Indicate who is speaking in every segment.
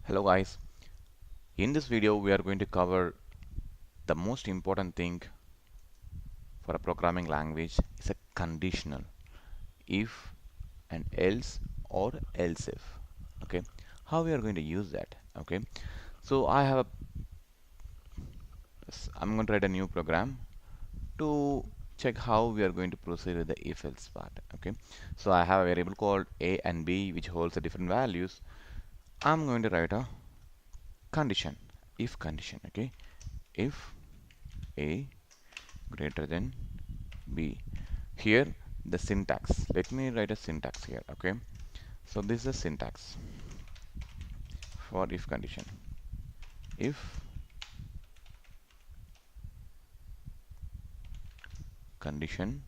Speaker 1: Hello guys, in this video we are going to cover the most important thing for a programming language is a conditional if and else or else if. Okay, how we are going to use that? Okay, so I'm going to write a new program to check how we are going to proceed with the if else part. Okay, so I have a variable called a and b which holds the different values. I'm going to write a condition, if condition. Okay, if a greater than b. Here the syntax, let me write a syntax here. Okay, so this is a syntax for if condition. If condition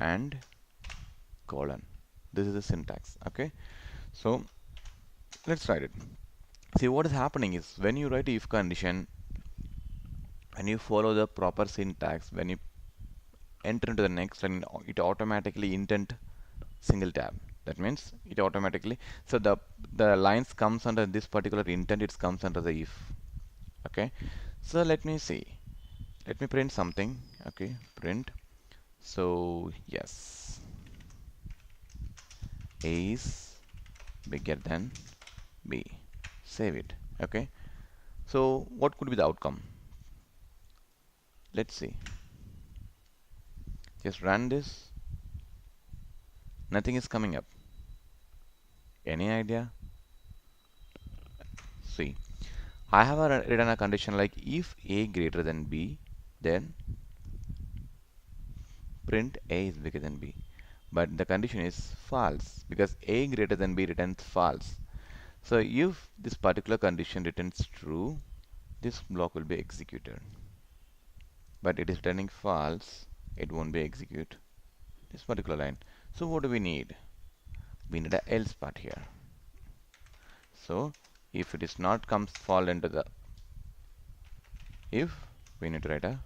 Speaker 1: and colon, this is the syntax. Okay, so let's write it. See, what is happening is when you write if condition, when you follow the proper syntax, when you enter into the next line, it automatically indent single tab. That means it automatically, so the lines comes under this particular intent, it comes under the if. Okay, so let me see, let me print something. Okay, print, so yes, a is bigger than b, save it. Okay, so what could be the outcome? Let's see, just run this, nothing is coming up. Any idea? See, I have written a condition like if a greater than b, then print a is bigger than b. But the condition is false because a greater than b returns false. So if this particular condition returns true, this block will be executed. But it is returning false, it won't be execute this particular line. So what do we need? We need a else part here. So if it is not comes fall into the if, we need to write a,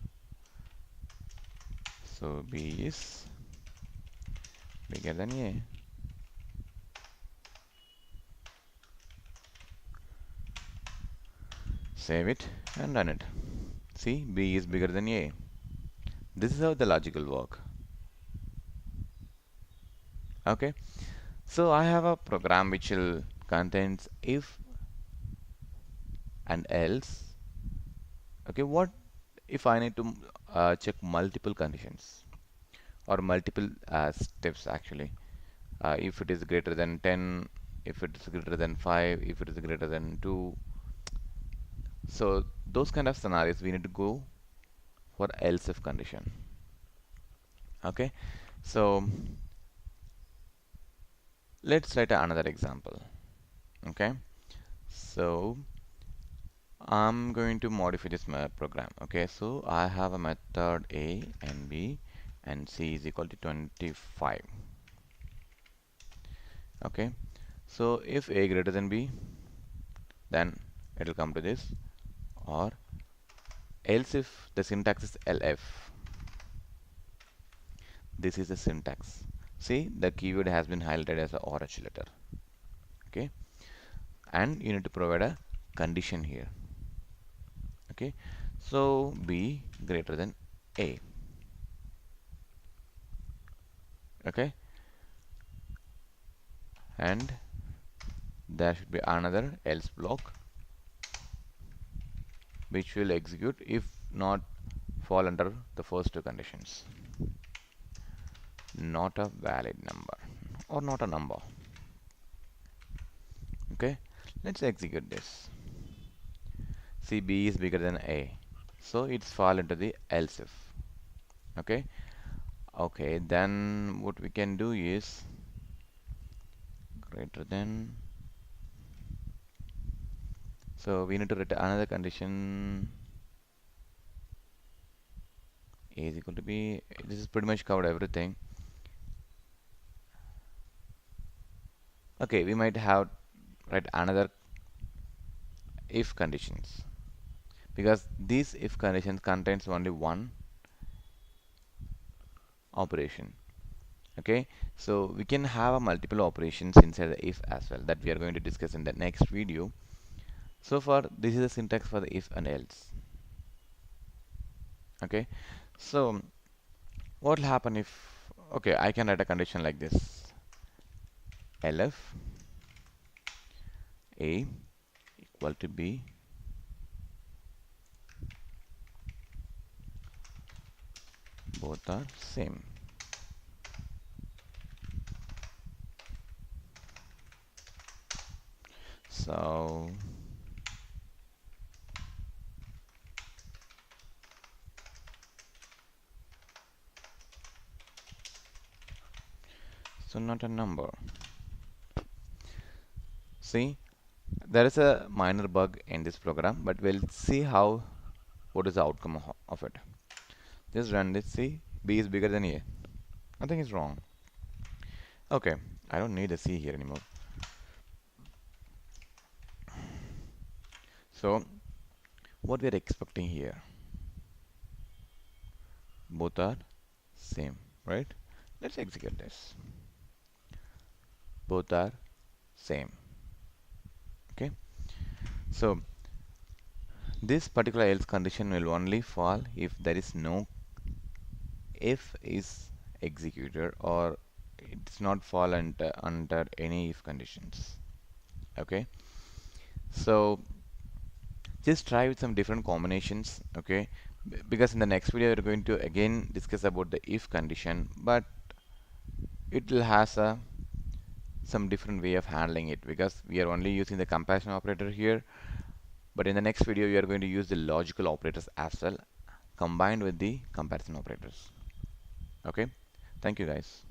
Speaker 1: so b is bigger than a. Save it and run it. See, b is bigger than a. This is how the logical work. Okay, so I have a program which will contains if and else. Okay, what if I need to check multiple conditions or multiple steps actually? If it is greater than 10, if it is greater than 5, if it is greater than 2. So those kind of scenarios we need to go for else if condition. Okay, so let's write another example. Okay, so I'm going to modify this program. Okay, so I have a method a and b and c is equal to 25. Okay, so if a greater than b, then it will come to this, or else if the syntax is lf. This is the syntax. See, the keyword has been highlighted as a orange letter. Okay, and you need to provide a condition here. Okay, so b greater than a. Okay, and there should be another else block which will execute if not fall under the first two conditions. Not a valid number or not a number. Okay, let's execute this. See, b is bigger than a, so it's fall into the else if. Okay, okay, then what we can do is greater than, so we need to return another condition. A is equal to b. This is pretty much covered everything. Okay, we might have write another if conditions because these if conditions contains only one operation. Okay, so we can have a multiple operations inside the if as well, that we are going to discuss in the next video. So far, this is the syntax for the if and else. Okay, so what will happen if, okay, I can write a condition like this: elif a equal to b, both are same. So not a number. See, there is a minor bug in this program, but we'll see how, what is the outcome of it. Just run this. See, b is bigger than a. Nothing is wrong. Okay, I don't need a c here anymore. So what we are expecting here, both are same, right? Let's execute this. Both are same. Okay, so this particular else condition will only fall if there is no if is executed, or it's not fall under any if conditions. Okay, so just try with some different combinations. Okay, because in the next video we're going to again discuss about the if condition, but it will has a some different way of handling it, because we are only using the comparison operator here, but in the next video we are going to use the logical operators as well, combined with the comparison operators. Okay, thank you guys.